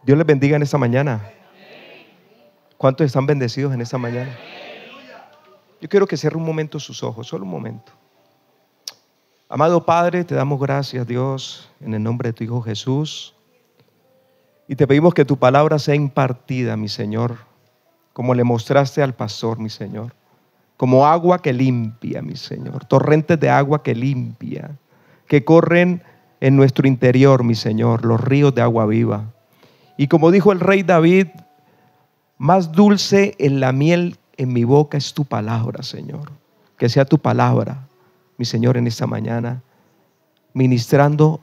Dios les bendiga en esta mañana. ¿Cuántos están bendecidos en esta mañana? Yo quiero que cierre un momento sus ojos, solo un momento. Amado Padre, te damos gracias, Dios, en el nombre de tu Hijo Jesús. Y te pedimos que tu palabra sea impartida, mi Señor, como le mostraste al pastor, mi Señor. Como agua que limpia, mi Señor. Torrentes de agua que limpia, que corren en nuestro interior, mi Señor, los ríos de agua viva. Y como dijo el rey David, más dulce en la miel en mi boca es tu palabra, Señor. Que sea tu palabra, mi Señor, en esta mañana, ministrando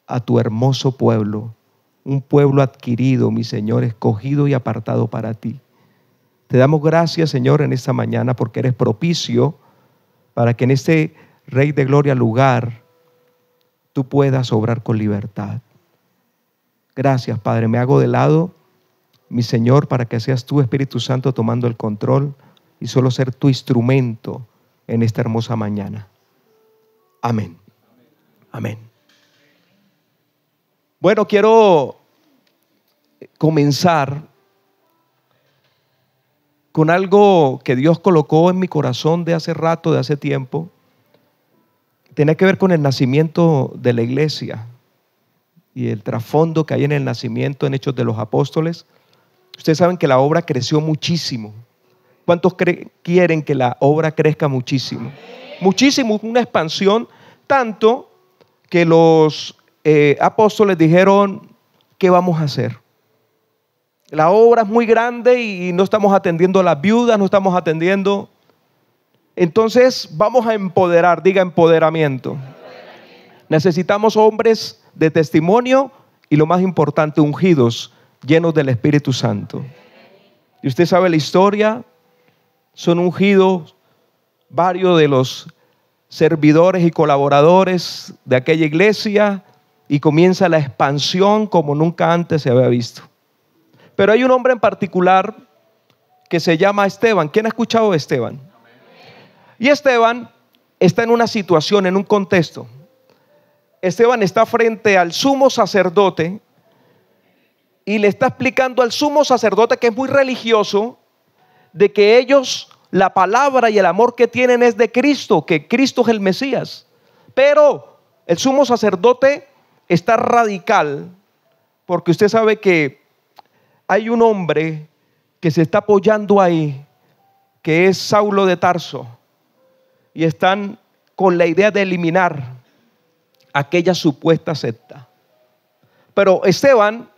a tu hermoso pueblo, un pueblo adquirido, mi Señor, escogido y apartado para ti. Te damos gracias, Señor, en esta mañana porque eres propicio para que en este Rey de Gloria lugar tú puedas obrar con libertad. Gracias, Padre. Me hago de lado, mi Señor, para que seas tú, Espíritu Santo, tomando el control y solo ser tu instrumento en esta hermosa mañana. Amén. Amén. Bueno, quiero comenzar con algo que Dios colocó en mi corazón de hace rato, de hace tiempo. Tiene que ver con el nacimiento de la iglesia y el trasfondo que hay en el nacimiento en Hechos de los Apóstoles. Ustedes saben que la obra creció muchísimo. ¿Cuántos quieren que la obra crezca muchísimo? Muchísimo, una expansión, tanto que los apóstoles dijeron, ¿qué vamos a hacer? La obra es muy grande y no estamos atendiendo a las viudas, no estamos atendiendo. Entonces vamos a empoderar, diga empoderamiento. Necesitamos hombres de testimonio y lo más importante, ungidos, llenos del Espíritu Santo. Y usted sabe la historia, son ungidos varios de los servidores y colaboradores de aquella iglesia y comienza la expansión como nunca antes se había visto. Pero hay un hombre en particular que se llama Esteban. ¿Quién ha escuchado de Esteban? Y Esteban está en una situación, en un contexto. Esteban está frente al sumo sacerdote y le está explicando al sumo sacerdote, que es muy religioso, de que ellos, la palabra y el amor que tienen es de Cristo, que Cristo es el Mesías. Pero el sumo sacerdote está radical, porque usted sabe que hay un hombre que se está apoyando ahí, que es Saulo de Tarso, y están con la idea de eliminar aquella supuesta secta. Pero Esteban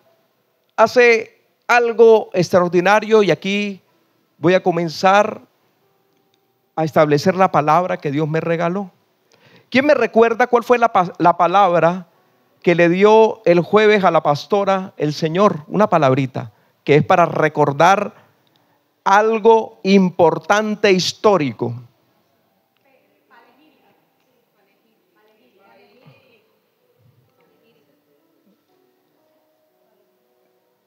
hace algo extraordinario y aquí voy a comenzar a establecer la palabra que Dios me regaló. ¿Quién me recuerda cuál fue la palabra que le dio el jueves a la pastora el Señor? Una palabrita que es para recordar algo importante histórico.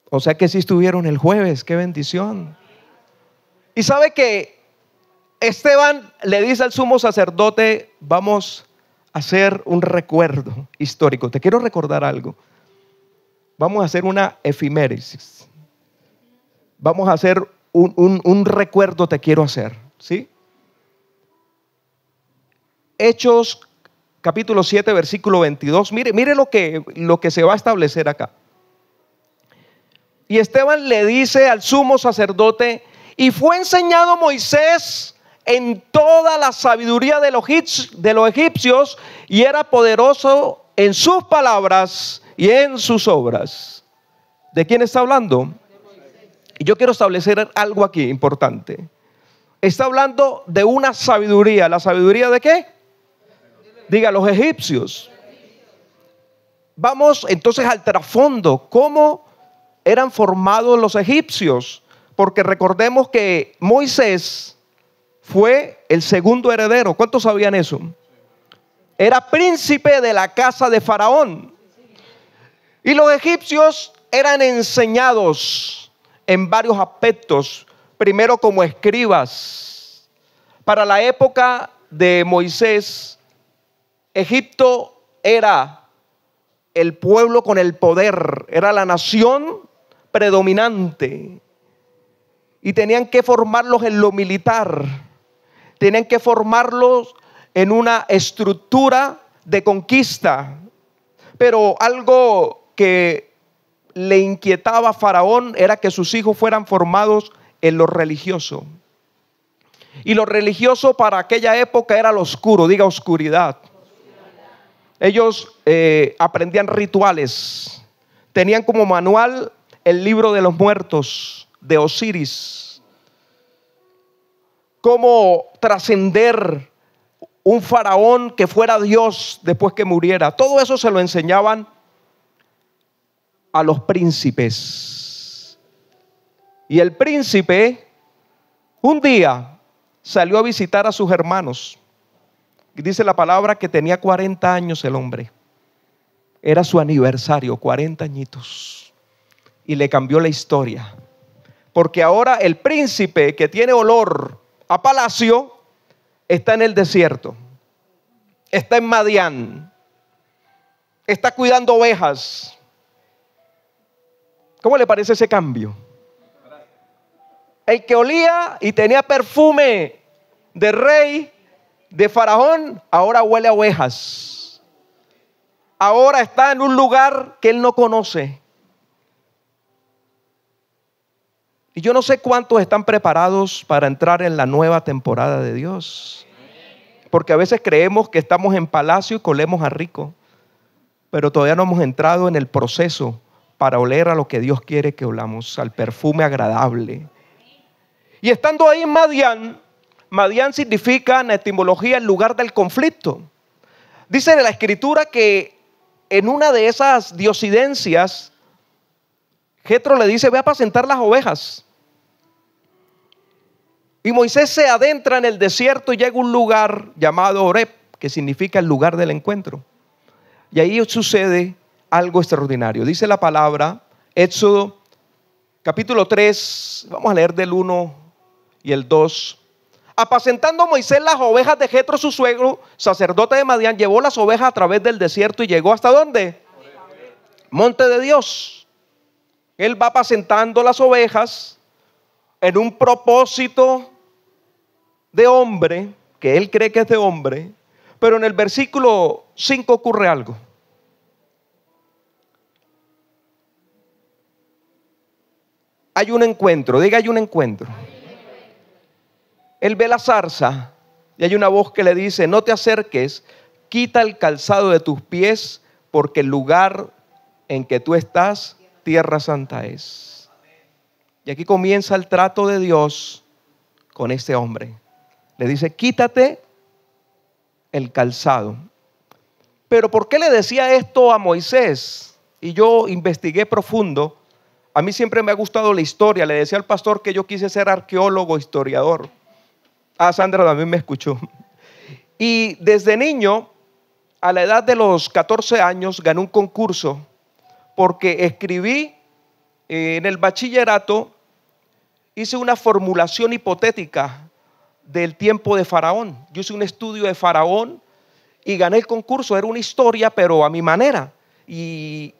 O sea que sí estuvieron el jueves, qué bendición. Y sabe que Esteban le dice al sumo sacerdote, vamos a hacer un recuerdo histórico. Te quiero recordar algo. Vamos a hacer una efimérisis. Vamos a hacer un recuerdo, te quiero hacer, ¿sí? Hechos capítulo 7 versículo 22. Mire lo que se va a establecer acá. Y Esteban le dice al sumo sacerdote, y fue enseñado Moisés en toda la sabiduría de los egipcios, y era poderoso en sus palabras y en sus obras. ¿De quién está hablando? Y yo quiero establecer algo aquí importante. Está hablando de una sabiduría. ¿La sabiduría de qué? Diga, los egipcios. Vamos entonces al trasfondo. ¿Cómo eran formados los egipcios? Porque recordemos que Moisés fue el segundo heredero. ¿Cuántos sabían eso? Era príncipe de la casa de Faraón. Y los egipcios eran enseñados en varios aspectos. Primero como escribas. Para la época de Moisés, Egipto era el pueblo con el poder, era la nación predominante. Y tenían que formarlos en lo militar. Tenían que formarlos en una estructura de conquista. Pero algo que le inquietaba a Faraón era que sus hijos fueran formados en lo religioso. Y lo religioso para aquella época era lo oscuro, diga oscuridad. Ellos aprendían rituales. Tenían como manual el libro de los muertos de Osiris. Cómo trascender un faraón que fuera Dios después que muriera. Todo eso se lo enseñaban a los príncipes. Y el príncipe un día salió a visitar a sus hermanos. Dice la palabra que tenía 40 años el hombre. Era su aniversario, 40 añitos. Y le cambió la historia. Porque ahora el príncipe que tiene olor a palacio está en el desierto. Está en Madián. Está cuidando ovejas. ¿Cómo le parece ese cambio? El que olía y tenía perfume de rey, de faraón, ahora huele a ovejas. Ahora está en un lugar que él no conoce. Y yo no sé cuántos están preparados para entrar en la nueva temporada de Dios. Porque a veces creemos que estamos en palacio y colemos a rico. Pero todavía no hemos entrado en el proceso para oler a lo que Dios quiere que olamos, al perfume agradable. Y estando ahí en Madián, Madián significa en la etimología el lugar del conflicto. Dice en la escritura que en una de esas diosidencias, Jetro le dice: ve a apacentar las ovejas. Y Moisés se adentra en el desierto y llega a un lugar llamado Horeb, que significa el lugar del encuentro. Y ahí sucede algo extraordinario. Dice la palabra, Éxodo capítulo 3, vamos a leer del 1 y el 2. Apacentando Moisés las ovejas de Jetro, su suegro, sacerdote de Madián, llevó las ovejas a través del desierto y llegó ¿hasta dónde? Monte de Dios. Él va apacentando las ovejas en un propósito de hombre, que él cree que es de hombre, pero en el versículo 5 ocurre algo. Hay un encuentro, diga hay un encuentro. Él ve la zarza y hay una voz que le dice: no te acerques, quita el calzado de tus pies, porque el lugar en que tú estás, tierra santa es. Y aquí comienza el trato de Dios con este hombre. Le dice: quítate el calzado. Pero ¿por qué le decía esto a Moisés? Y yo investigué profundo. A mí siempre me ha gustado la historia. Le decía al pastor que yo quise ser arqueólogo, historiador. Sandra también me escuchó. Y desde niño, a la edad de los 14 años, gané un concurso porque escribí en el bachillerato, hice una formulación hipotética del tiempo de Faraón. Yo hice un estudio de Faraón y gané el concurso. Era una historia, pero a mi manera. Y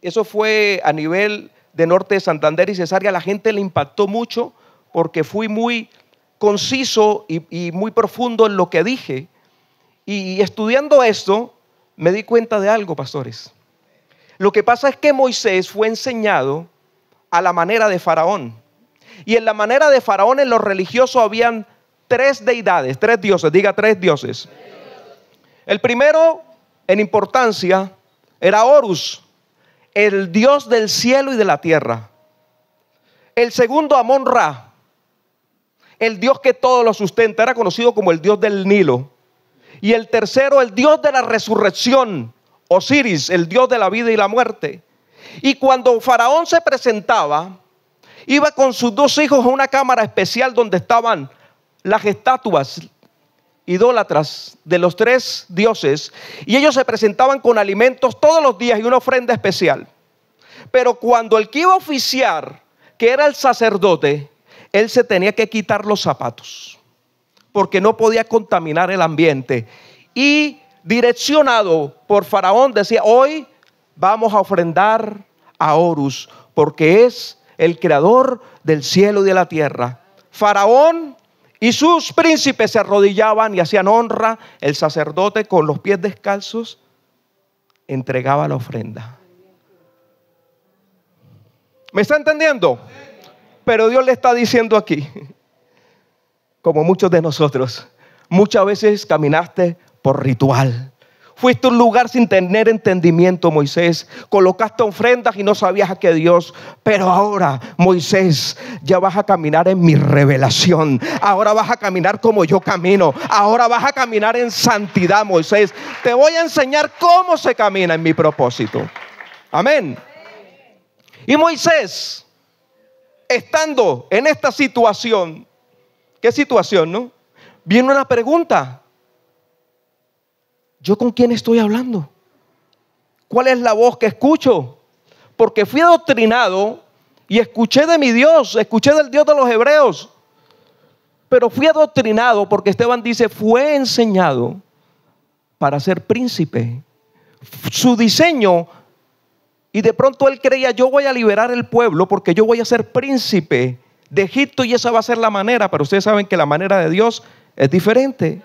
eso fue a nivel de Norte de Santander y Cesárea. A la gente le impactó mucho porque fui muy conciso y muy profundo en lo que dije. Y estudiando esto, me di cuenta de algo, pastores. Lo que pasa es que Moisés fue enseñado a la manera de Faraón. Y en la manera de Faraón, en lo religioso, habían 3 deidades, 3 dioses, diga 3 dioses. El primero en importancia era Horus, el dios del cielo y de la tierra. El segundo, Amón-Ra, el dios que todo lo sustenta, era conocido como el dios del Nilo. Y el tercero, el dios de la resurrección, Osiris, el dios de la vida y la muerte. Y cuando Faraón se presentaba, iba con sus 2 hijos a una cámara especial donde estaban las estatuas idólatras de los 3 dioses, y ellos se presentaban con alimentos todos los días y una ofrenda especial. Pero cuando el que iba a oficiar, que era el sacerdote, él se tenía que quitar los zapatos porque no podía contaminar el ambiente. Y direccionado por Faraón decía: hoy vamos a ofrendar a Horus, porque es el creador del cielo y de la tierra. Faraón y sus príncipes se arrodillaban y hacían honra. El sacerdote, con los pies descalzos, entregaba la ofrenda. ¿Me está entendiendo? Pero Dios le está diciendo aquí, como muchos de nosotros, muchas veces caminaste por ritual. Fuiste a un lugar sin tener entendimiento, Moisés. Colocaste ofrendas y no sabías a qué Dios. Pero ahora, Moisés, ya vas a caminar en mi revelación. Ahora vas a caminar como yo camino. Ahora vas a caminar en santidad, Moisés. Te voy a enseñar cómo se camina en mi propósito. Amén. Y Moisés, estando en esta situación, ¿qué situación, no? Viene una pregunta. ¿Yo con quién estoy hablando? ¿Cuál es la voz que escucho? Porque fui adoctrinado y escuché de mi Dios, escuché del Dios de los hebreos. Pero fui adoctrinado porque Esteban dice, fue enseñado para ser príncipe. Su diseño, y de pronto él creía, yo voy a liberar el pueblo porque yo voy a ser príncipe de Egipto y esa va a ser la manera. Pero ustedes saben que la manera de Dios es diferente.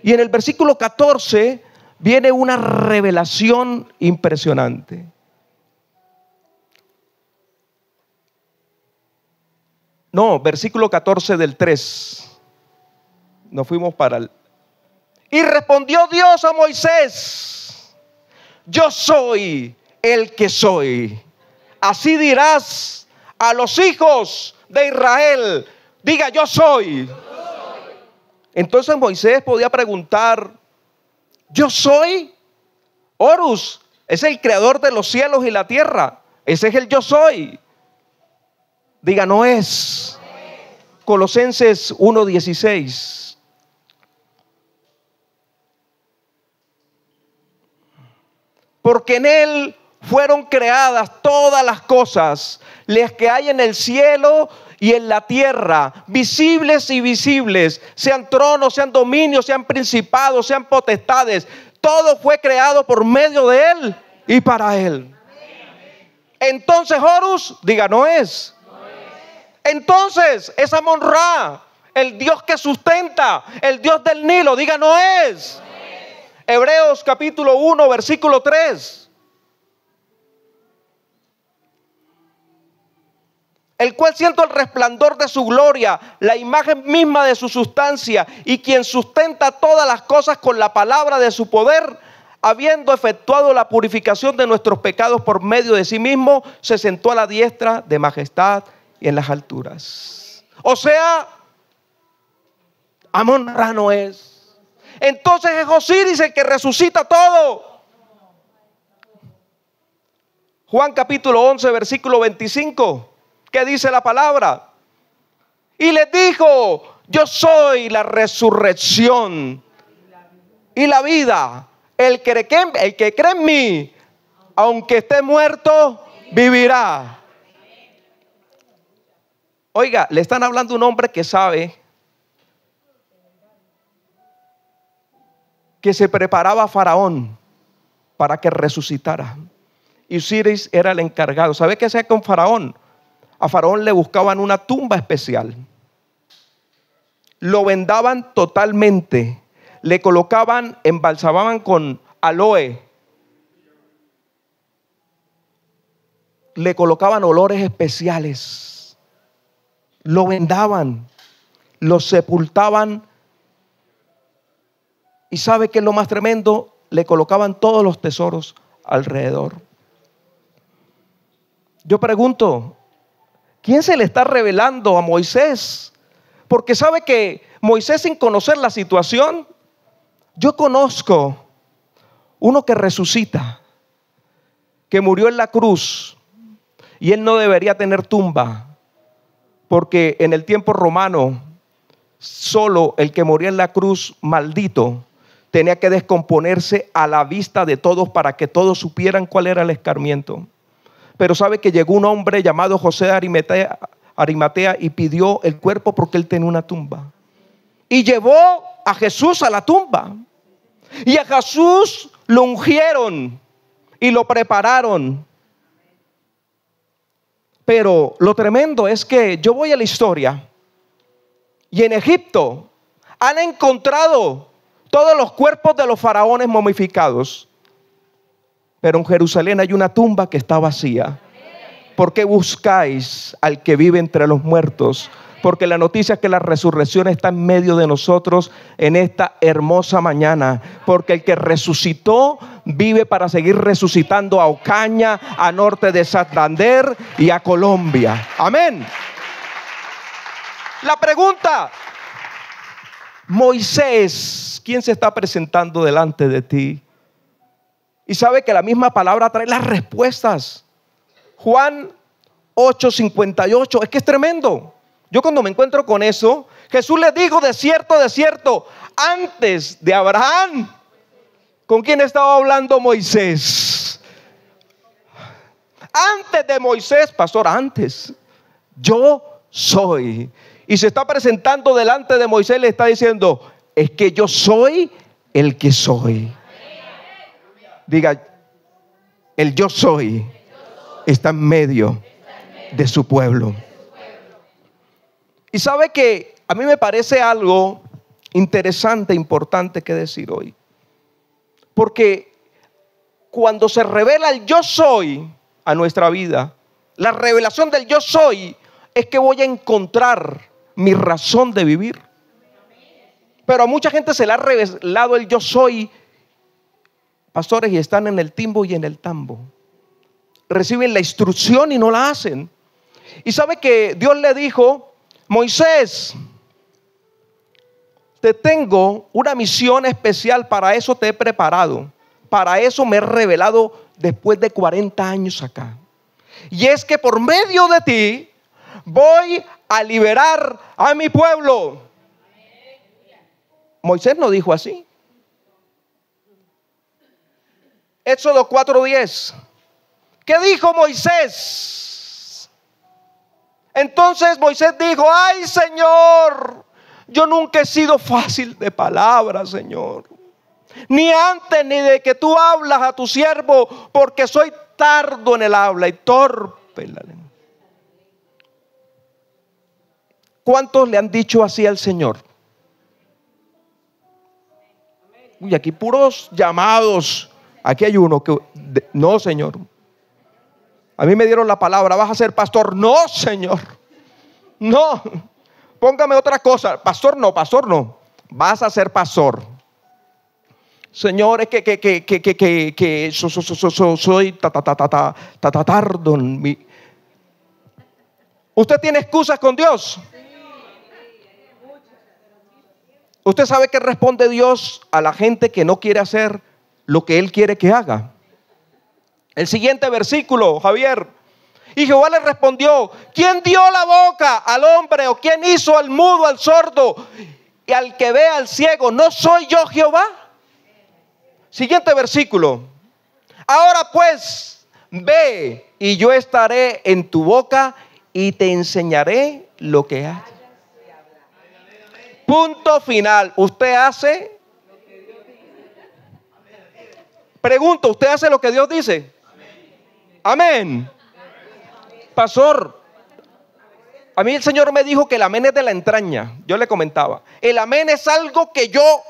Y en el versículo 14 viene una revelación impresionante. No, versículo 14 del 3. Nos fuimos para el... Y respondió Dios a Moisés, yo soy el que soy. Así dirás a los hijos de Israel. Diga, yo soy. Entonces Moisés podía preguntar, yo soy. Horus es el creador de los cielos y la tierra. Ese es el yo soy. Diga, no es. Colosenses 1:16. Porque en él fueron creadas todas las cosas, las que hay en el cielo y en la tierra, visibles y invisibles, sean tronos, sean dominios, sean principados, sean potestades. Todo fue creado por medio de él y para él. Entonces Horus, diga, no es. Entonces es Amon-Ra, el Dios que sustenta, el Dios del Nilo, diga, no es. Hebreos capítulo 1, versículo 3. El cual siento el resplandor de su gloria, la imagen misma de su sustancia, y quien sustenta todas las cosas con la palabra de su poder, habiendo efectuado la purificación de nuestros pecados por medio de sí mismo, se sentó a la diestra de majestad y en las alturas. O sea, Amon-Ra no es. Entonces es Osiris el que resucita todo. Juan capítulo 11, versículo 25. ¿Qué dice la palabra? Y les dijo, yo soy la resurrección y la vida. El que cree en mí, aunque esté muerto, vivirá. Oiga, le están hablando a un hombre que sabe que se preparaba a Faraón para que resucitara. Y Osiris era el encargado. ¿Sabe qué hacía con Faraón? A Faraón le buscaban una tumba especial. Lo vendaban totalmente. Le colocaban, embalsamaban con aloe. Le colocaban olores especiales. Lo vendaban. Lo sepultaban. ¿Y sabe qué es lo más tremendo? Le colocaban todos los tesoros alrededor. Yo pregunto, ¿quién se le está revelando a Moisés? Porque sabe que Moisés, sin conocer la situación, yo conozco uno que resucita, que murió en la cruz, y él no debería tener tumba, porque en el tiempo romano, solo el que moría en la cruz maldito tenía que descomponerse a la vista de todos para que todos supieran cuál era el escarmiento. Pero sabe que llegó un hombre llamado José de Arimatea y pidió el cuerpo porque él tenía una tumba. Y llevó a Jesús a la tumba. Y a Jesús lo ungieron y lo prepararon. Pero lo tremendo es que yo voy a la historia y en Egipto han encontrado todos los cuerpos de los faraones momificados. Pero en Jerusalén hay una tumba que está vacía. ¿Por qué buscáis al que vive entre los muertos? Porque la noticia es que la resurrección está en medio de nosotros en esta hermosa mañana. Porque el que resucitó vive para seguir resucitando a Ocaña, a norte de Santander y a Colombia. Amén. La pregunta: Moisés, ¿quién se está presentando delante de ti? Y sabe que la misma palabra trae las respuestas. Juan 8:58, es que es tremendo. Yo cuando me encuentro con eso, Jesús le dijo: de cierto, antes de Abraham. ¿Con quién estaba hablando Moisés? Antes de Moisés, pastor, antes. Yo soy. Y se está presentando delante de Moisés, le está diciendo: es que yo soy el que soy. Diga, el yo soy está en medio de su pueblo. Y sabe que a mí me parece algo interesante, importante que decir hoy. Porque cuando se revela el yo soy a nuestra vida, la revelación del yo soy es que voy a encontrar mi razón de vivir. Pero a mucha gente se le ha revelado el yo soy, pastores, y están en el timbo y en el tambo. Reciben la instrucción y no la hacen. Y sabe que Dios le dijo: Moisés, te tengo una misión especial, para eso te he preparado, para eso me he revelado después de 40 años acá. Y es que por medio de ti voy a liberar a mi pueblo. Moisés no dijo así. Éxodo 4:10. ¿Qué dijo Moisés? Entonces Moisés dijo: ay, Señor, yo nunca he sido fácil de palabras, Señor, ni antes ni de que tú hablas a tu siervo, porque soy tardo en el habla y torpe en la lengua. ¿Cuántos le han dicho así al Señor? Uy, aquí puros llamados. Aquí hay uno que no, Señor. A mí me dieron la palabra: vas a ser pastor. No, Señor. No. Póngame otra cosa. Pastor no. Vas a ser pastor. Señor, es que soy tardo en mi. ¿Usted tiene excusas con Dios? ¿Usted sabe qué responde Dios a la gente que no quiere hacer lo que Él quiere que haga? El siguiente versículo, Javier. Y Jehová le respondió: ¿quién dio la boca al hombre, o quién hizo al mudo, al sordo y al que ve al ciego? ¿No soy yo Jehová? Siguiente versículo. Ahora pues, ve, y yo estaré en tu boca y te enseñaré lo que hay. Punto final. ¿Usted hace? Pregunto, ¿usted hace lo que Dios dice? Amén. Pastor, a mí el Señor me dijo que el amén es de la entraña. Yo le comentaba, el amén es algo que yo,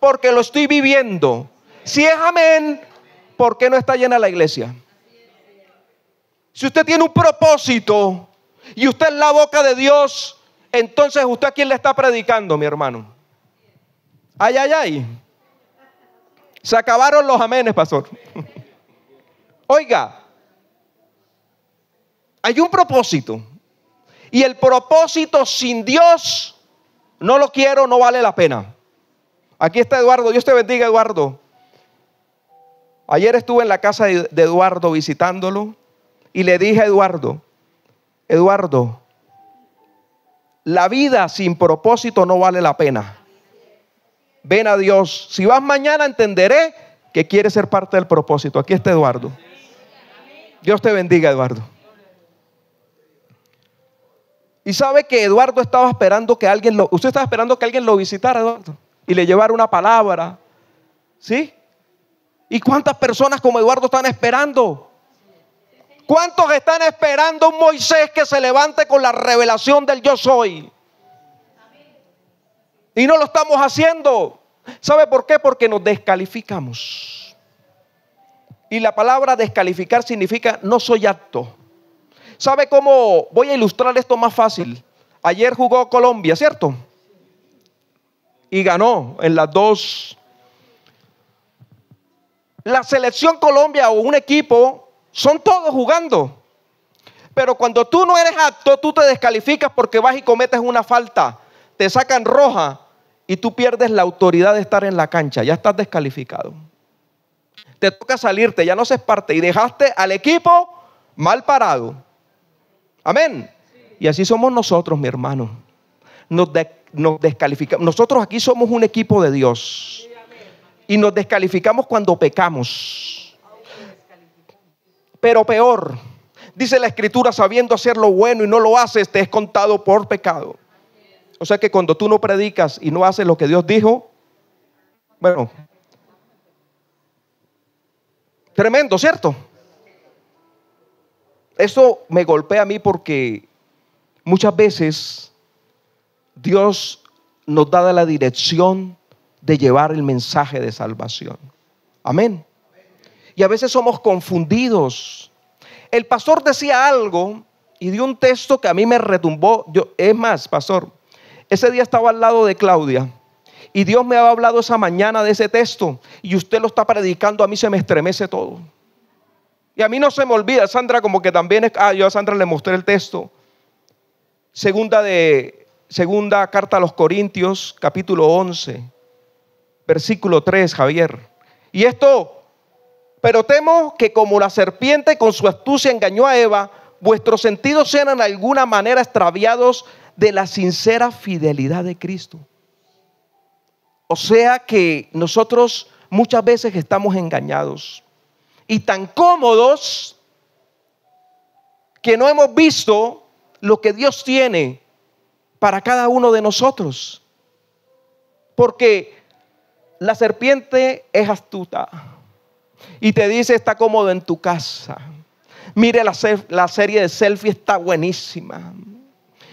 porque lo estoy viviendo. Si es amén, ¿por qué no está llena la iglesia? Si usted tiene un propósito y usted es la boca de Dios, entonces ¿usted a quién le está predicando, mi hermano? Ay, ay, ay. Se acabaron los amenes, pastor. Oiga, hay un propósito. Y el propósito sin Dios, no lo quiero, no vale la pena. Aquí está Eduardo. Dios te bendiga, Eduardo. Ayer estuve en la casa de Eduardo visitándolo. Y le dije a Eduardo: Eduardo, la vida sin propósito no vale la pena. Ven a Dios. Si vas mañana, entenderé que quieres ser parte del propósito. Aquí está Eduardo. Dios te bendiga, Eduardo. Y sabe que Eduardo estaba esperando que alguien usted estaba esperando que alguien lo visitara, Eduardo, y le llevara una palabra. ¿Sí? ¿Y cuántas personas como Eduardo están esperando? ¿Cuántos están esperando un Moisés que se levante con la revelación del yo soy? Y no lo estamos haciendo. ¿Sabe por qué? Porque nos descalificamos. Y la palabra descalificar significa no soy apto. ¿Sabe cómo? Voy a ilustrar esto más fácil. Ayer jugó Colombia, ¿cierto? Y ganó en las dos. La selección Colombia o un equipo son todos jugando. Pero cuando tú no eres apto, tú te descalificas porque vas y cometes una falta. Te sacan roja y tú pierdes la autoridad de estar en la cancha. Ya estás descalificado. Te toca salirte, ya no seas parte y dejaste al equipo mal parado. Amén. Y así somos nosotros, mi hermano. Nos descalificamos. Nosotros aquí somos un equipo de Dios. Y nos descalificamos cuando pecamos. Pero peor, dice la Escritura, sabiendo hacer lo bueno y no lo haces, te es contado por pecado. O sea que cuando tú no predicas y no haces lo que Dios dijo, bueno, tremendo, ¿cierto? Eso me golpea a mí porque muchas veces Dios nos da la dirección de llevar el mensaje de salvación. Amén. Y a veces somos confundidos. El pastor decía algo y dio un texto que a mí me retumbó. Es más, pastor, ese día estaba al lado de Claudia y Dios me había hablado esa mañana de ese texto y usted lo está predicando, a mí se me estremece todo. Y a mí no se me olvida, Sandra como que también, yo a Sandra le mostré el texto. Segunda carta a los Corintios, capítulo 11, versículo 3, Javier. Y esto, pero temo que como la serpiente con su astucia engañó a Eva, vuestros sentidos sean en alguna manera extraviados de la sincera fidelidad de Cristo. O sea que nosotros muchas veces estamos engañados y tan cómodos que no hemos visto lo que Dios tiene para cada uno de nosotros. Porque la serpiente es astuta y te dice está cómodo en tu casa. Mire la serie de selfie, está buenísima.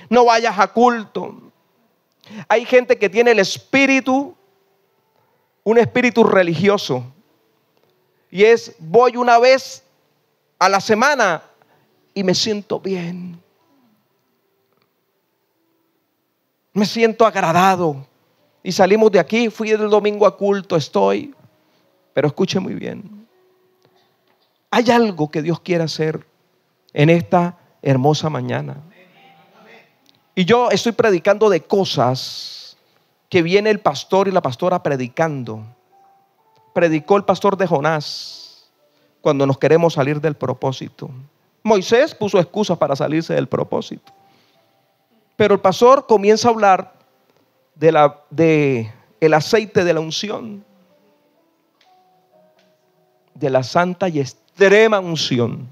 No vayas a culto. Hay gente que tiene un espíritu religioso. Y es, voy una vez a la semana y me siento bien. Me siento agradado. Y salimos de aquí, fui el domingo a culto, estoy. Pero escuche muy bien. Hay algo que Dios quiere hacer en esta hermosa mañana. Y yo estoy predicando de cosas que viene el pastor y la pastora predicando. Predicó el pastor de Jonás cuando nos queremos salir del propósito. Moisés puso excusas para salirse del propósito. Pero el pastor comienza a hablar de el aceite de la unción, de la santa y extrema unción.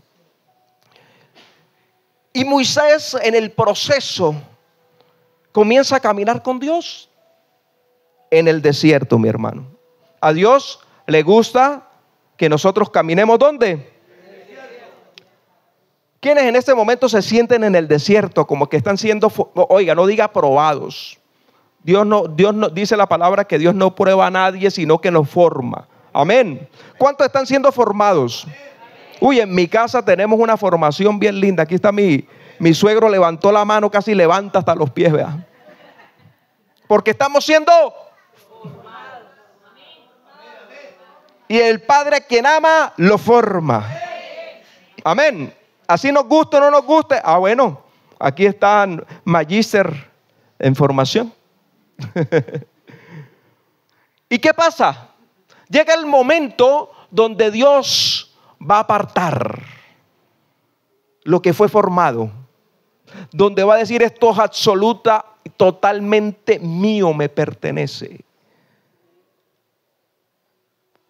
Y Moisés en el proceso comienza a caminar con Dios en el desierto, mi hermano. A Dios le gusta que nosotros caminemos ¿dónde? ¿Quiénes en este momento se sienten en el desierto como que están siendo, oiga, no diga probados? Dios no dice la palabra que Dios no prueba a nadie, sino que nos forma. Amén. ¿Cuántos están siendo formados? Uy, en mi casa tenemos una formación bien linda. Aquí está mi suegro, levantó la mano, casi levanta hasta los pies, ¿verdad? Porque estamos siendo formados. Y el Padre quien ama, lo forma. Amén. Así nos guste o no nos guste. Bueno, aquí están Magíster en formación. ¿Y qué pasa? Llega el momento donde Dios va a apartar lo que fue formado, donde va a decir esto es absoluta y totalmente mío, me pertenece.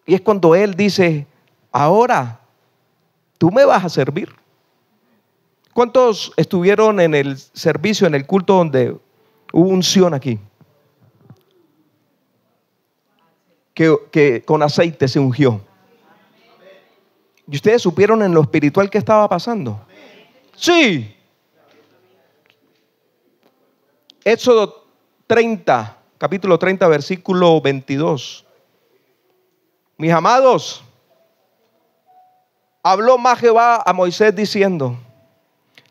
Y es cuando Él dice, ahora tú me vas a servir. ¿Cuántos estuvieron en el servicio, en el culto donde hubo unción aquí? Que con aceite se ungió. ¿Y ustedes supieron en lo espiritual qué estaba pasando? Sí. Éxodo 30, capítulo 30, versículo 22. Mis amados, habló más Jehová a Moisés diciendo: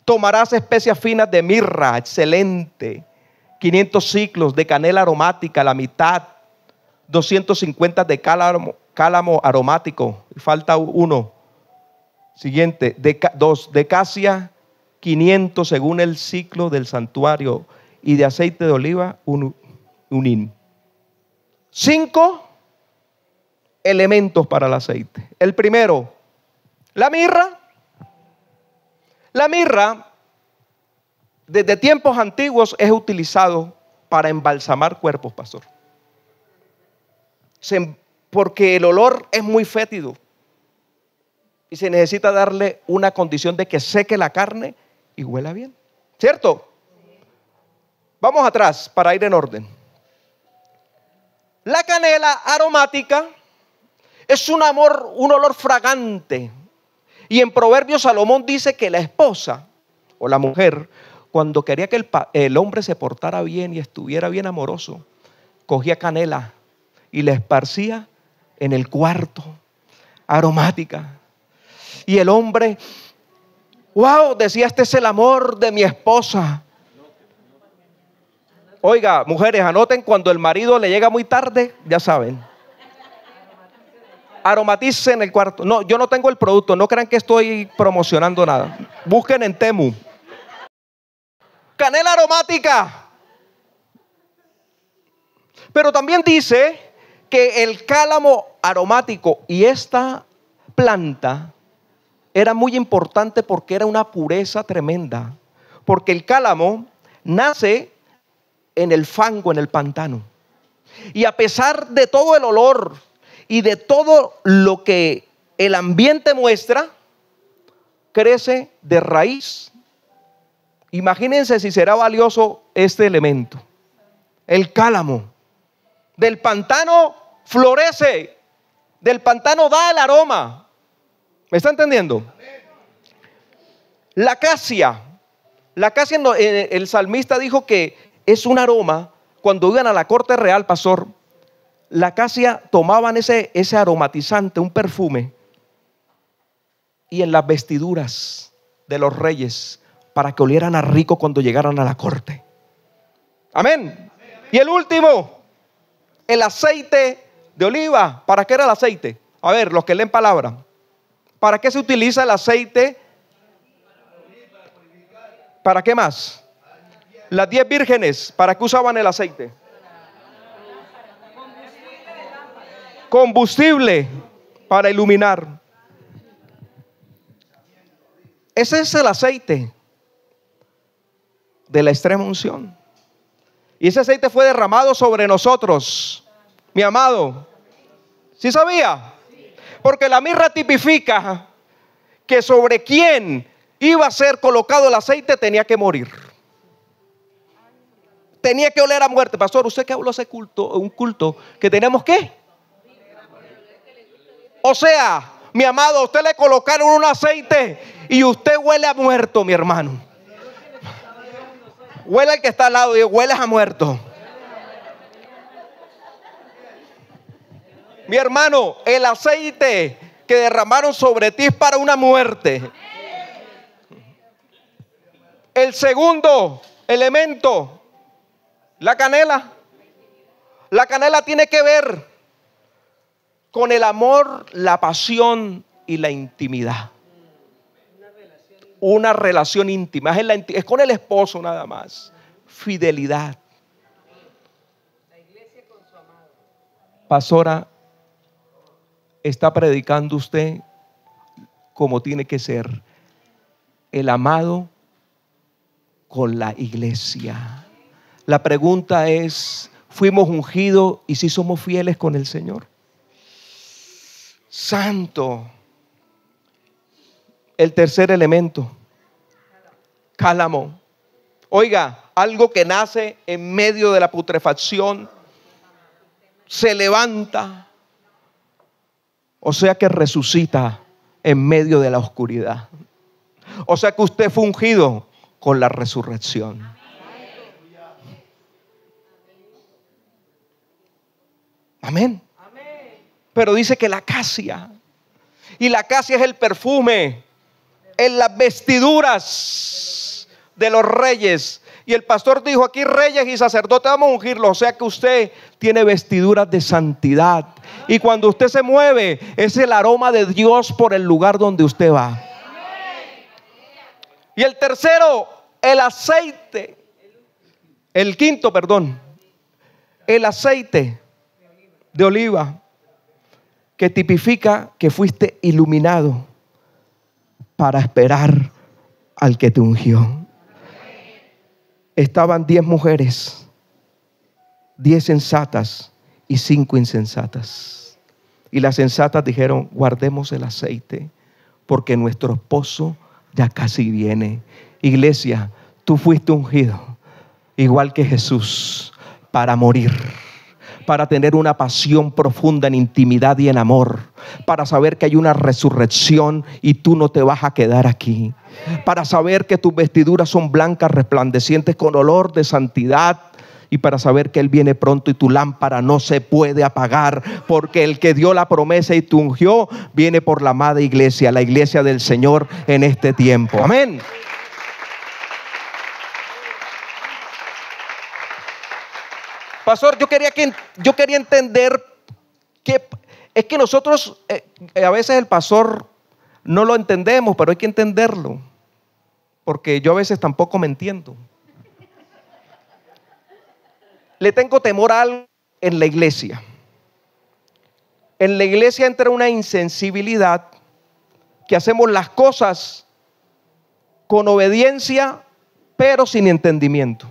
tomarás especias finas de mirra, excelente, 500 ciclos de canela aromática, la mitad, 250 de cálamo aromático, falta uno, siguiente, dos, de casia, 500 según el ciclo del santuario, y de aceite de oliva, un hin. 5 elementos para el aceite. El primero, la mirra. La mirra, desde tiempos antiguos, es utilizado para embalsamar cuerpos, pastor. Porque el olor es muy fétido y se necesita darle una condición de que seque la carne y huela bien, ¿cierto? Vamos atrás para ir en orden. La canela aromática es un olor fragante. Y en Proverbios Salomón dice que la esposa o la mujer, cuando quería que el hombre se portara bien y estuviera bien amoroso, cogía canela y la esparcía en el cuarto, aromática. Y el hombre, wow, decía: este es el amor de mi esposa. Oiga, mujeres, anoten, cuando el marido le llega muy tarde, ya saben, aromaticen el cuarto. No, yo no tengo el producto, no crean que estoy promocionando nada. Busquen en Temu. Canela aromática. Pero también dice que el cálamo aromático y esta planta era muy importante porque era una pureza tremenda. Porque el cálamo nace en el fango, en el pantano. Y a pesar de todo el olor y de todo lo que el ambiente muestra, crece de raíz. Imagínense si será valioso este elemento. El cálamo. Del pantano florece. Del pantano da el aroma. ¿Me está entendiendo? La acacia. La acacia, el salmista dijo que es un aroma. Cuando iban a la corte real, pastor, la acacia tomaban ese aromatizante, un perfume, y en las vestiduras de los reyes, para que olieran a rico cuando llegaran a la corte. Amén. Y el último, el aceite de oliva. ¿Para qué era el aceite? A ver, los que leen palabra, ¿para qué se utiliza el aceite? ¿Para qué más? Las 10 vírgenes, ¿para qué usaban el aceite? Combustible para iluminar. Ese es el aceite de la extrema unción. Y ese aceite fue derramado sobre nosotros, mi amado. ¿Sí sabía? Porque la mirra tipifica que sobre quien iba a ser colocado el aceite tenía que morir. Tenía que oler a muerte. Pastor, usted que habló ese culto, un culto que tenemos que. O sea, mi amado, a usted le colocaron un aceite y usted huele a muerto, mi hermano. Huele al que está al lado y huele a muerto. Mi hermano, el aceite que derramaron sobre ti es para una muerte. El segundo elemento, la canela. La canela tiene que ver con el amor, la pasión y la intimidad. Una relación íntima. Es con el esposo nada más. Fidelidad. Pastora, está predicando usted como tiene que ser. El amado con la iglesia. La pregunta es: ¿fuimos ungidos y si somos fieles con el Señor? Santo. El tercer elemento, cálamo. Oiga, algo que nace en medio de la putrefacción, se levanta, o sea que resucita en medio de la oscuridad. O sea que usted fue ungido con la resurrección. Amén. Pero dice que la acacia, y la acacia es el perfume en las vestiduras de los reyes. Y el pastor dijo: aquí reyes y sacerdotes vamos a ungirlos. O sea que usted tiene vestiduras de santidad. Y cuando usted se mueve, es el aroma de Dios por el lugar donde usted va. Y el tercero, el aceite. El quinto, perdón. El aceite de oliva, que tipifica que fuiste iluminado para esperar al que te ungió. Estaban 10 mujeres, 10 sensatas y 5 insensatas. Y las sensatas dijeron: guardemos el aceite, porque nuestro esposo ya casi viene. Iglesia, tú fuiste ungido, igual que Jesús, para morir, para tener una pasión profunda en intimidad y en amor, para saber que hay una resurrección y tú no te vas a quedar aquí, para saber que tus vestiduras son blancas, resplandecientes con olor de santidad, y para saber que Él viene pronto y tu lámpara no se puede apagar, porque el que dio la promesa y te ungió viene por la amada iglesia, la iglesia del Señor en este tiempo. Amén. Pastor, yo quería entender que es que nosotros a veces el pastor no lo entendemos, pero hay que entenderlo, porque yo a veces tampoco me entiendo. Le tengo temor a algo en la iglesia. En la iglesia entra una insensibilidad, que hacemos las cosas con obediencia, pero sin entendimiento.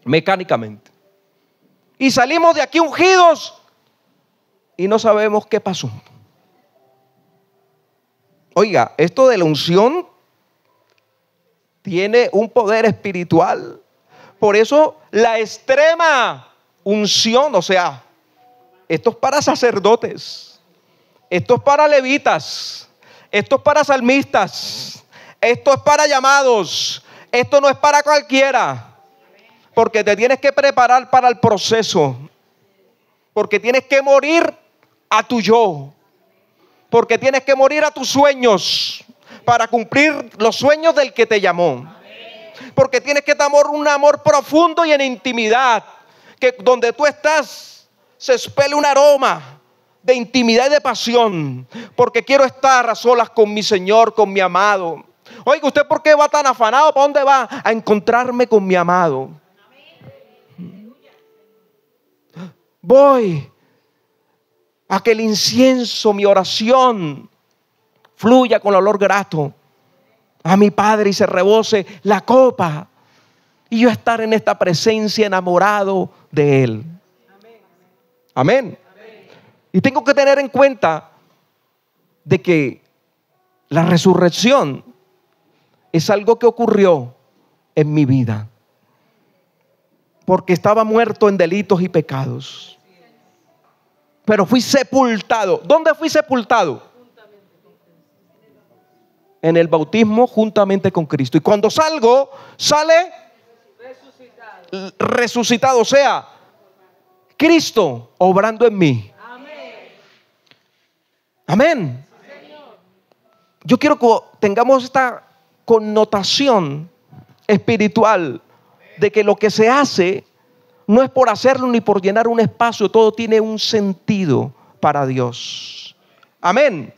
Mecánicamente. Y salimos de aquí ungidos y no sabemos qué pasó. Oiga, esto de la unción tiene un poder espiritual. Por eso la extrema unción, o sea, esto es para sacerdotes, esto es para levitas, esto es para salmistas, esto es para llamados, esto no es para cualquiera. Porque te tienes que preparar para el proceso. Porque tienes que morir a tu yo. Porque tienes que morir a tus sueños para cumplir los sueños del que te llamó. Porque tienes que tener un amor profundo y en intimidad, que donde tú estás se expele un aroma de intimidad y de pasión. Porque quiero estar a solas con mi Señor, con mi amado. Oiga, ¿usted por qué va tan afanado? ¿Para dónde va? A encontrarme con mi amado. Voy a que el incienso, mi oración, fluya con olor grato a mi Padre y se rebose la copa, y yo estar en esta presencia enamorado de Él. Amén. Y tengo que tener en cuenta de que la resurrección es algo que ocurrió en mi vida, porque estaba muerto en delitos y pecados. Pero fui sepultado. ¿Dónde fui sepultado? En el bautismo juntamente con Cristo. Y cuando salgo, sale resucitado. O sea, Cristo obrando en mí. Amén. Yo quiero que tengamos esta connotación espiritual de que lo que se hace no es por hacerlo ni por llenar un espacio, todo tiene un sentido para Dios. Amén.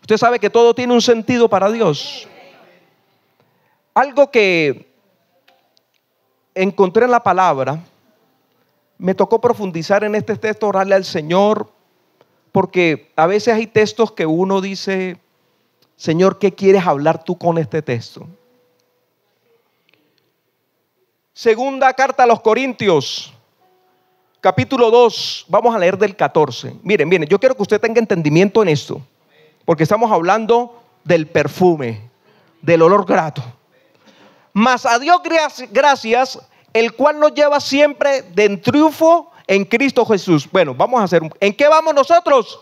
Usted sabe que todo tiene un sentido para Dios. Algo que encontré en la palabra, me tocó profundizar en este texto, orarle al Señor, porque a veces hay textos que uno dice: Señor, ¿qué quieres hablar tú con este texto? Segunda carta a los Corintios, capítulo 2, vamos a leer del 14. Miren, yo quiero que usted tenga entendimiento en esto, porque estamos hablando del perfume, del olor grato. Mas a Dios gracias, el cual nos lleva siempre de triunfo en Cristo Jesús. Bueno, vamos a hacer, ¿en qué vamos nosotros?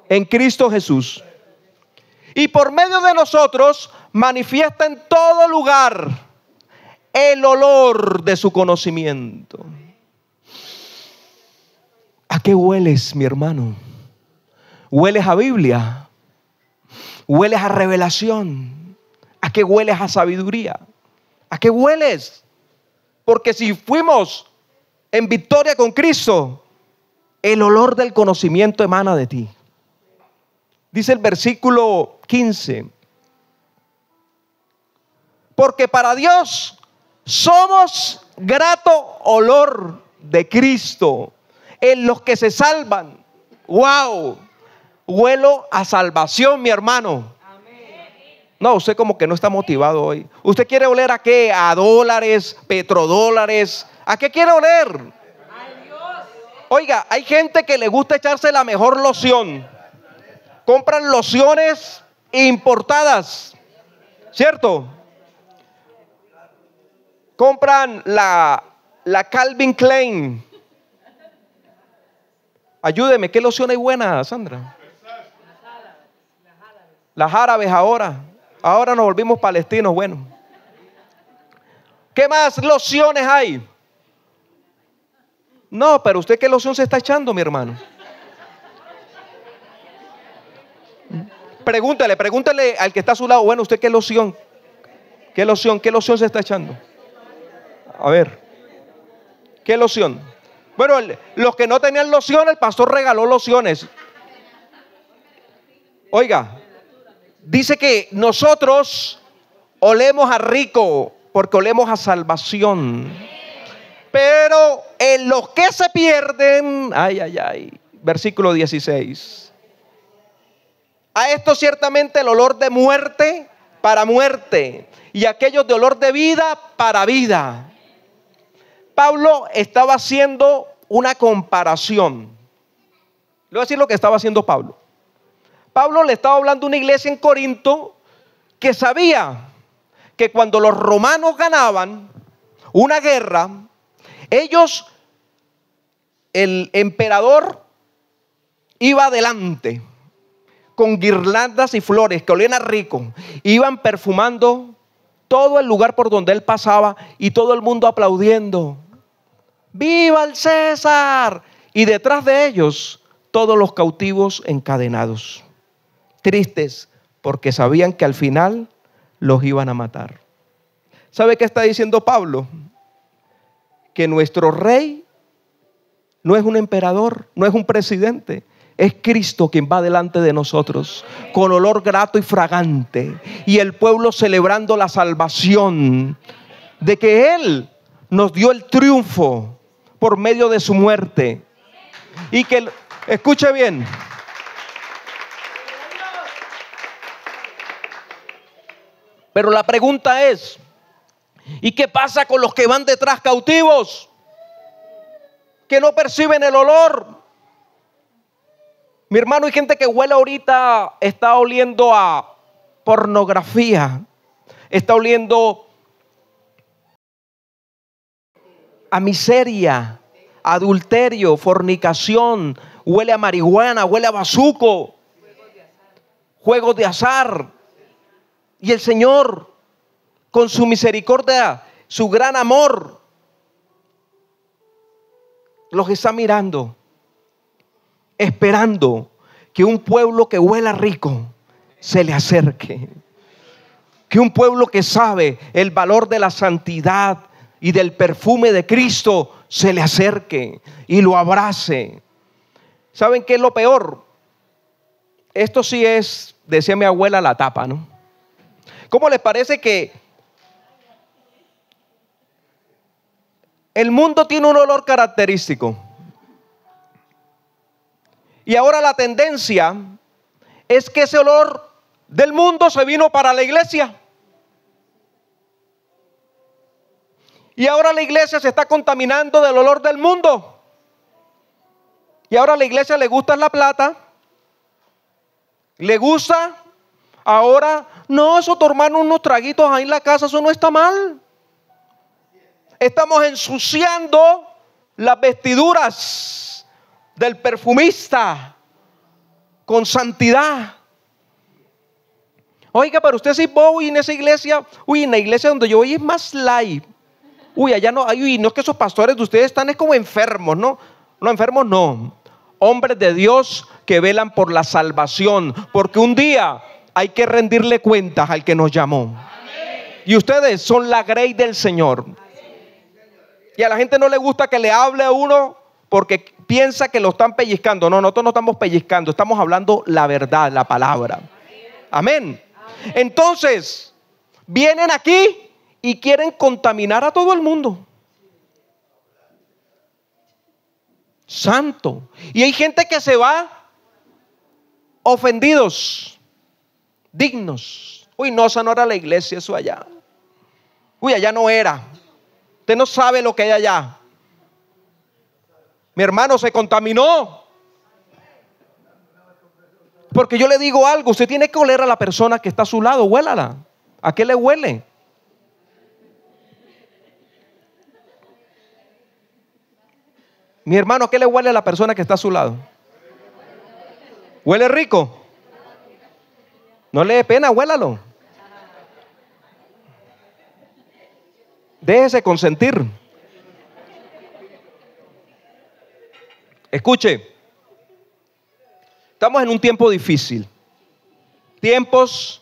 en Cristo Jesús. Y por medio de nosotros manifiesta en todo lugar el olor de su conocimiento. ¿A qué hueles, mi hermano? ¿Hueles a Biblia? ¿Hueles a revelación? ¿A qué hueles a sabiduría? ¿A qué hueles? Porque si fuimos en victoria con Cristo, el olor del conocimiento emana de ti. Dice el versículo 15. Porque para Dios somos grato olor de Cristo en los que se salvan. ¡Wow! Huelo a salvación, mi hermano. No, usted como que no está motivado hoy. ¿Usted quiere oler a qué? ¿A dólares, petrodólares? ¿A qué quiere oler? Oiga, hay gente que le gusta echarse la mejor loción. Compran lociones importadas, ¿cierto? Compran la Calvin Klein. Ayúdeme, ¿qué loción hay buena, Sandra? Las árabes ahora. Ahora nos volvimos palestinos, bueno. ¿Qué más lociones hay? No, pero usted ¿qué loción se está echando, mi hermano? Pregúntale al que está a su lado, bueno, ¿usted qué loción se está echando? A ver, ¿qué loción? Bueno, los que no tenían loción, el pastor regaló lociones. Oiga, dice que nosotros olemos a rico porque olemos a salvación. Pero en los que se pierden, versículo 16. A esto ciertamente el olor de muerte para muerte y aquellos de olor de vida para vida. Pablo estaba haciendo una comparación. Le voy a decir lo que estaba haciendo Pablo. Pablo le estaba hablando a una iglesia en Corinto que sabía que cuando los romanos ganaban una guerra, ellos, el emperador iba adelante con guirnaldas y flores que olían a rico, iban perfumando todo el lugar por donde él pasaba y todo el mundo aplaudiendo. ¡Viva el César! Y detrás de ellos todos los cautivos encadenados, tristes porque sabían que al final los iban a matar. ¿Sabe qué está diciendo Pablo? Que nuestro rey no es un emperador, no es un presidente. Es Cristo quien va delante de nosotros con olor grato y fragante, y el pueblo celebrando la salvación de que Él nos dio el triunfo por medio de su muerte. Y que, escuche bien, pero la pregunta es, ¿y qué pasa con los que van detrás cautivos? Que no perciben el olor. Mi hermano, hay gente que huele ahorita, está oliendo a pornografía, está oliendo a miseria, adulterio, fornicación, huele a marihuana, huele a bazuco, juegos de azar. Y el Señor, con su misericordia, su gran amor, los está mirando, esperando que un pueblo que huela rico se le acerque. Que un pueblo que sabe el valor de la santidad y del perfume de Cristo se le acerque y lo abrace. ¿Saben qué es lo peor? Esto sí es, decía mi abuela, la tapa, ¿no? ¿Cómo les parece que el mundo tiene un olor característico? Y ahora la tendencia es que ese olor del mundo se vino para la iglesia. Y ahora la iglesia se está contaminando del olor del mundo. Y ahora a la iglesia le gusta la plata. Le gusta. Ahora, no, eso tu hermano unos traguitos ahí en la casa, eso no está mal. Estamos ensuciando las vestiduras del perfumista con santidad. Oiga, pero usted sí, uy, en esa iglesia, uy, en la iglesia donde yo voy es más light. Uy, allá no, uy, no es que esos pastores de ustedes están es como enfermos, ¿no? No, enfermos no. Hombres de Dios que velan por la salvación, porque un día hay que rendirle cuentas al que nos llamó. Y ustedes son la grey del Señor. Y a la gente no le gusta que le hable a uno porque piensa que lo están pellizcando. No, nosotros no estamos pellizcando, estamos hablando la verdad, la palabra. Amén. Entonces, vienen aquí y quieren contaminar a todo el mundo. Santo. Y hay gente que se va ofendidos, dignos. Uy, no, esa no era la iglesia, eso allá. Uy, allá no era. Usted no sabe lo que hay allá. Mi hermano se contaminó. Porque yo le digo algo, usted tiene que oler a la persona que está a su lado, huélala. ¿A qué le huele? Mi hermano, ¿a qué le huele a la persona que está a su lado? ¿Huele rico? No le dé pena, huélalo. Déjese consentir. Escuche, estamos en un tiempo difícil. Tiempos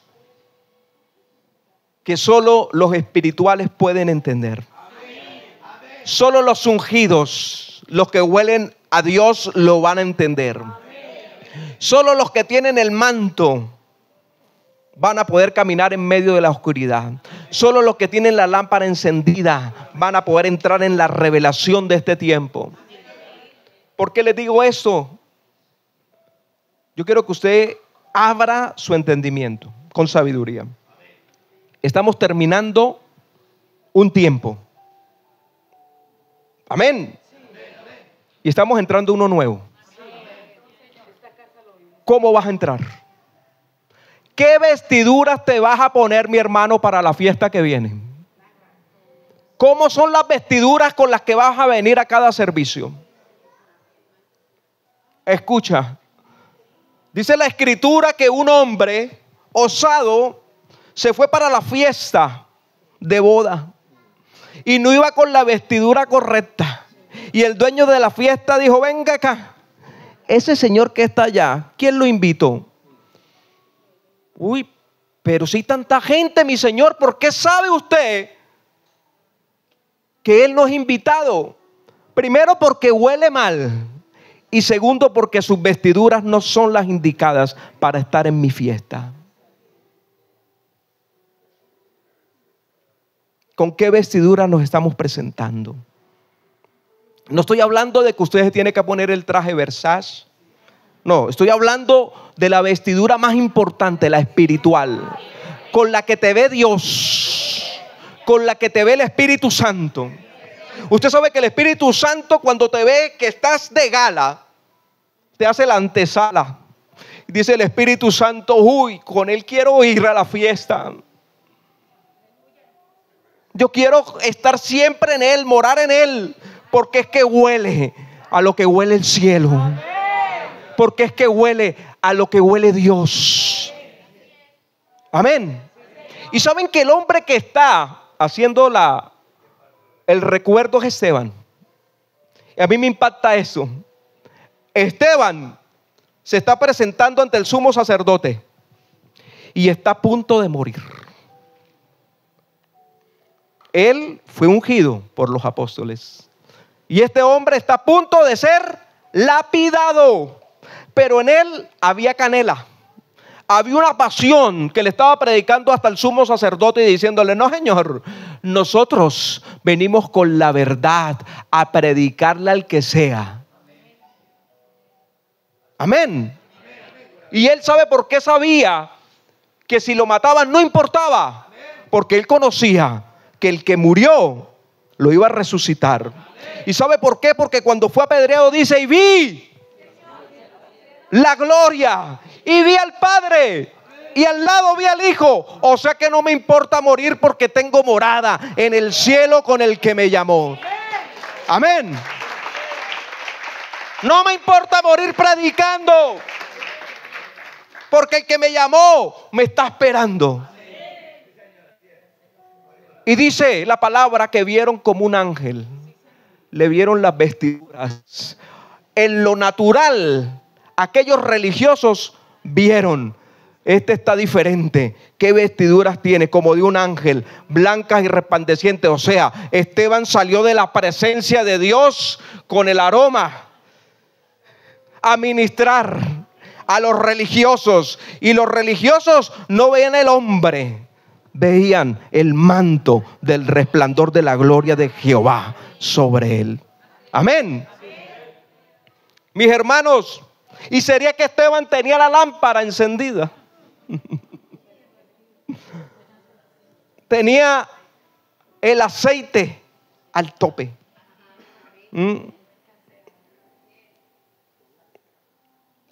que solo los espirituales pueden entender. Solo los ungidos, los que huelen a Dios, lo van a entender. Solo los que tienen el manto van a poder caminar en medio de la oscuridad. Solo los que tienen la lámpara encendida van a poder entrar en la revelación de este tiempo. ¿Por qué les digo esto? Yo quiero que usted abra su entendimiento con sabiduría. Estamos terminando un tiempo. Amén. Y estamos entrando uno nuevo. ¿Cómo vas a entrar? ¿Qué vestiduras te vas a poner, mi hermano, para la fiesta que viene? ¿Cómo son las vestiduras con las que vas a venir a cada servicio? Escucha, dice la escritura que un hombre osado se fue para la fiesta de boda y no iba con la vestidura correcta. Y el dueño de la fiesta dijo: venga acá, ese señor que está allá, ¿quién lo invitó? Uy, pero si hay tanta gente, mi señor, ¿por qué sabe usted que él no es invitado? Primero, porque huele mal. Y segundo, porque sus vestiduras no son las indicadas para estar en mi fiesta. ¿Con qué vestidura nos estamos presentando? No estoy hablando de que usted tiene que poner el traje Versace. No, estoy hablando de la vestidura más importante, la espiritual, con la que te ve Dios, con la que te ve el Espíritu Santo. Usted sabe que el Espíritu Santo, cuando te ve que estás de gala, te hace la antesala. Dice el Espíritu Santo: uy, con él quiero ir a la fiesta. Yo quiero estar siempre en él, morar en él, porque es que huele a lo que huele el cielo. Porque es que huele a lo que huele Dios. Amén. Y saben que el hombre que está haciendo el recuerdo es Esteban. Y a mí me impacta eso. Esteban se está presentando ante el sumo sacerdote y está a punto de morir. Él fue ungido por los apóstoles y este hombre está a punto de ser lapidado. Pero en él había canela. Había una pasión que le estaba predicando hasta el sumo sacerdote y diciéndole: no, señor, nosotros venimos con la verdad a predicarle al que sea. Amén. Y él sabe por qué sabía que si lo mataban no importaba, porque él conocía que el que murió lo iba a resucitar. ¿Y sabe por qué? Porque cuando fue apedreado dice: y vi la gloria, y vi al Padre, y al lado vi al Hijo. O sea que no me importa morir, porque tengo morada en el cielo con el que me llamó. Amén. No me importa morir predicando. porque el que me llamó me está esperando. Y dice la palabra que vieron como un ángel. Le vieron las vestiduras. En lo natural, aquellos religiosos vieron: este está diferente. ¿Qué vestiduras tiene? Como de un ángel, blancas y resplandecientes. O sea, Esteban salió de la presencia de Dios con el aroma a ministrar a los religiosos. Y los religiosos no veían el hombre, veían el manto del resplandor de la gloria de Jehová sobre él. Amén. Mis hermanos, y sería que Esteban tenía la lámpara encendida. Tenía el aceite al tope.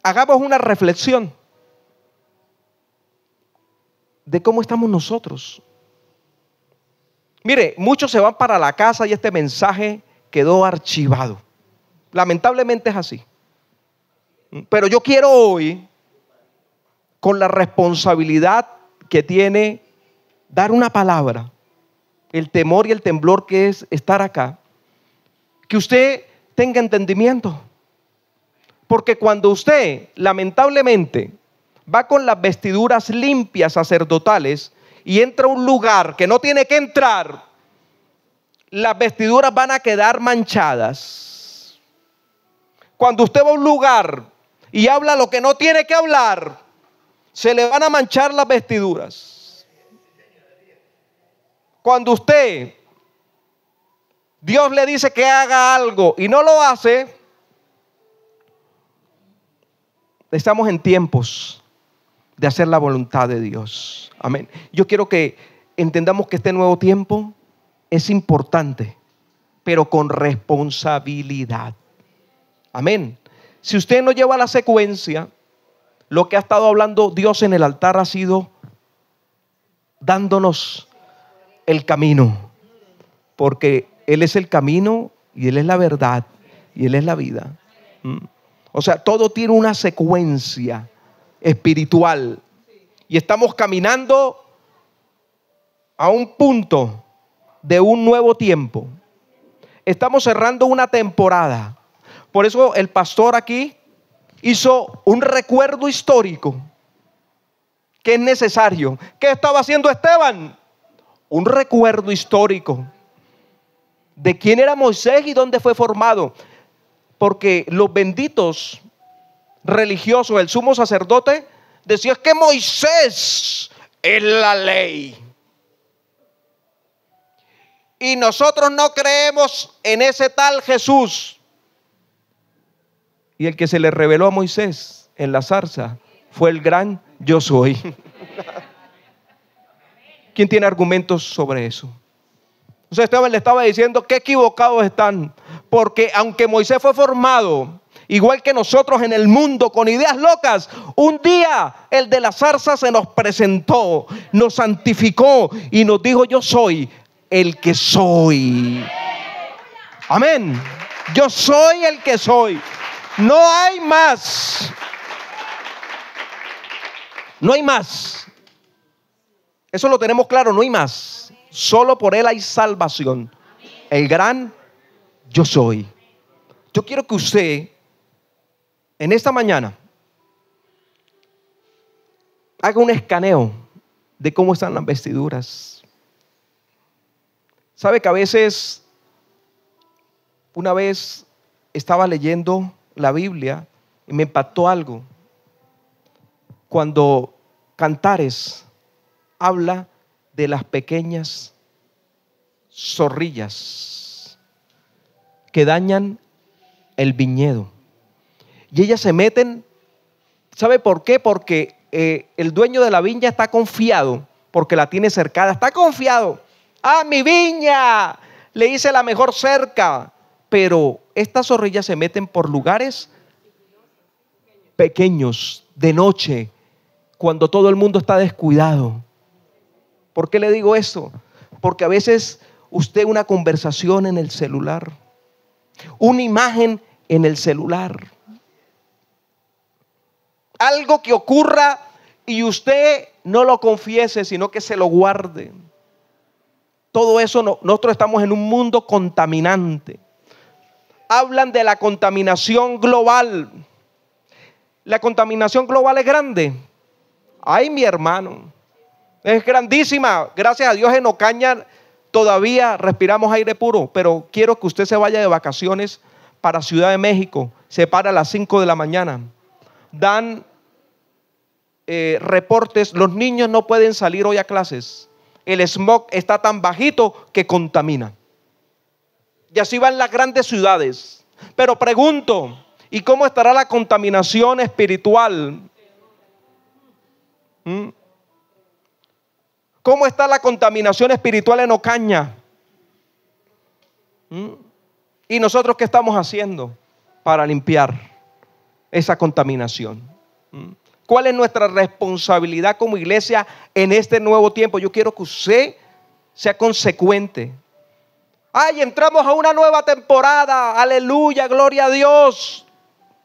Hagamos una reflexión de cómo estamos nosotros. Mire, muchos se van para la casa y este mensaje quedó archivado. Lamentablemente es así. Pero yo quiero hoy, con la responsabilidad que tiene dar una palabra, el temor y el temblor que es estar acá, que usted tenga entendimiento. Porque cuando usted, lamentablemente, va con las vestiduras limpias sacerdotales y entra a un lugar que no tiene que entrar, las vestiduras van a quedar manchadas. Cuando usted va a un lugar y habla lo que no tiene que hablar, se le van a manchar las vestiduras. Cuando usted, Dios le dice que haga algo y no lo hace, estamos en tiempos de hacer la voluntad de Dios. Amén. Yo quiero que entendamos que este nuevo tiempo es importante, pero con responsabilidad. Amén. Si usted no lleva la secuencia, lo que ha estado hablando Dios en el altar ha sido dándonos el camino, porque Él es el camino y Él es la verdad y Él es la vida. O sea, todo tiene una secuencia espiritual y estamos caminando a un punto de un nuevo tiempo. Estamos cerrando una temporada. Por eso el pastor aquí hizo un recuerdo histórico que es necesario. ¿Qué estaba haciendo Esteban? Un recuerdo histórico de quién era Moisés y dónde fue formado. Porque los benditos religiosos, el sumo sacerdote, decía que Moisés es la ley. Y nosotros no creemos en ese tal Jesús. Y el que se le reveló a Moisés en la zarza fue el gran yo soy. ¿Quién tiene argumentos sobre eso? O sea, Esteban le estaba diciendo que equivocados están, porque aunque Moisés fue formado igual que nosotros en el mundo con ideas locas, un día el de la zarza se nos presentó, nos santificó y nos dijo: yo soy el que soy. Amén. Yo soy el que soy. No hay más. No hay más. Eso lo tenemos claro, no hay más. Solo por Él hay salvación. El gran yo soy. Yo quiero que usted en esta mañana haga un escaneo de cómo están las vestiduras. Sabe que a veces, una vez estaba leyendo la Biblia y me impactó algo. Cuando Cantares habla de las pequeñas zorrillas que dañan el viñedo. Y ellas se meten, ¿sabe por qué? Porque el dueño de la viña está confiado, porque la tiene cercada, está confiado. ¡Ah, mi viña! Le hice la mejor cerca. Pero estas zorrillas se meten por lugares pequeños, de noche, cuando todo el mundo está descuidado. ¿Por qué le digo eso? Porque a veces usted una conversación en el celular, una imagen en el celular, algo que ocurra y usted no lo confiese, sino que se lo guarde. Todo eso, nosotros estamos en un mundo contaminante. Hablan de la contaminación global. La contaminación global es grande. Ay, mi hermano, es grandísima. Gracias a Dios en Ocaña todavía respiramos aire puro, pero quiero que usted se vaya de vacaciones para Ciudad de México. Se para a las 5 de la mañana. Dan reportes, los niños no pueden salir hoy a clases. El smog está tan bajito que contamina. Y así van las grandes ciudades. Pero pregunto, ¿y cómo estará la contaminación espiritual? ¿Cómo está la contaminación espiritual en Ocaña? ¿Y nosotros qué estamos haciendo para limpiar esa contaminación? ¿Cuál es nuestra responsabilidad como iglesia en este nuevo tiempo? Yo quiero que usted sea consecuente. Ay, entramos a una nueva temporada. Aleluya, gloria a Dios.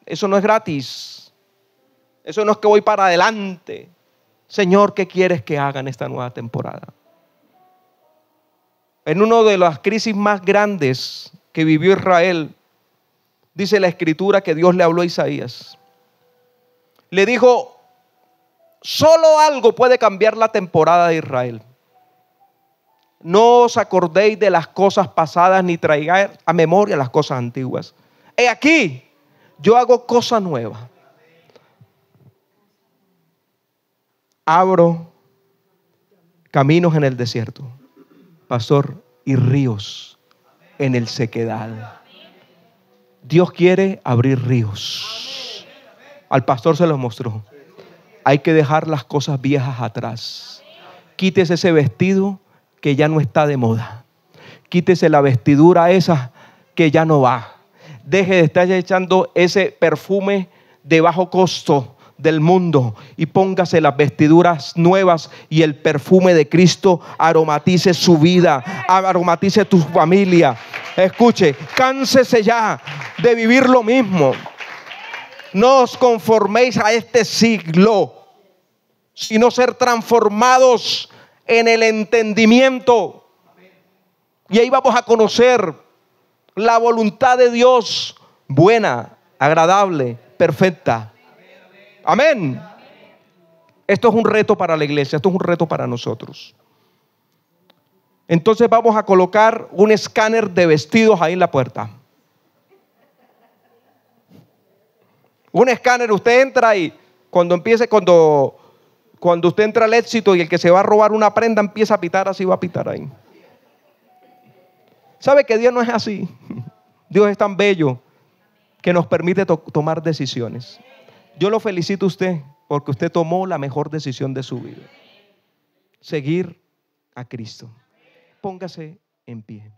Eso no es gratis. Eso no es que voy para adelante. Señor, ¿qué quieres que haga en esta nueva temporada? En una de las crisis más grandes que vivió Israel, dice la Escritura que Dios le habló a Isaías. Le dijo, solo algo puede cambiar la temporada de Israel. No os acordéis de las cosas pasadas ni traigáis a memoria las cosas antiguas. He aquí, yo hago cosa nueva. Abro caminos en el desierto, pastor, y ríos en el sequedal. Dios quiere abrir ríos. Al pastor se los mostró. Hay que dejar las cosas viejas atrás. Quítese ese vestido que ya no está de moda. Quítese la vestidura esa que ya no va. Deje de estar echando ese perfume de bajo costo del mundo y póngase las vestiduras nuevas y el perfume de Cristo aromatice su vida, aromatice tu familia. Escuche, cánsese ya de vivir lo mismo. No os conforméis a este siglo, sino ser transformados en el entendimiento. Y ahí vamos a conocer la voluntad de Dios, buena, agradable, perfecta. Amén. Esto es un reto para la iglesia, esto es un reto para nosotros. Entonces vamos a colocar un escáner de vestidos ahí en la puerta. Un escáner, usted entra y cuando usted entra al Éxito y el que se va a robar una prenda empieza a pitar, así va a pitar ahí. ¿Sabe que Dios no es así? Dios es tan bello que nos permite tomar decisiones. Yo lo felicito a usted porque usted tomó la mejor decisión de su vida. Seguir a Cristo. Póngase en pie.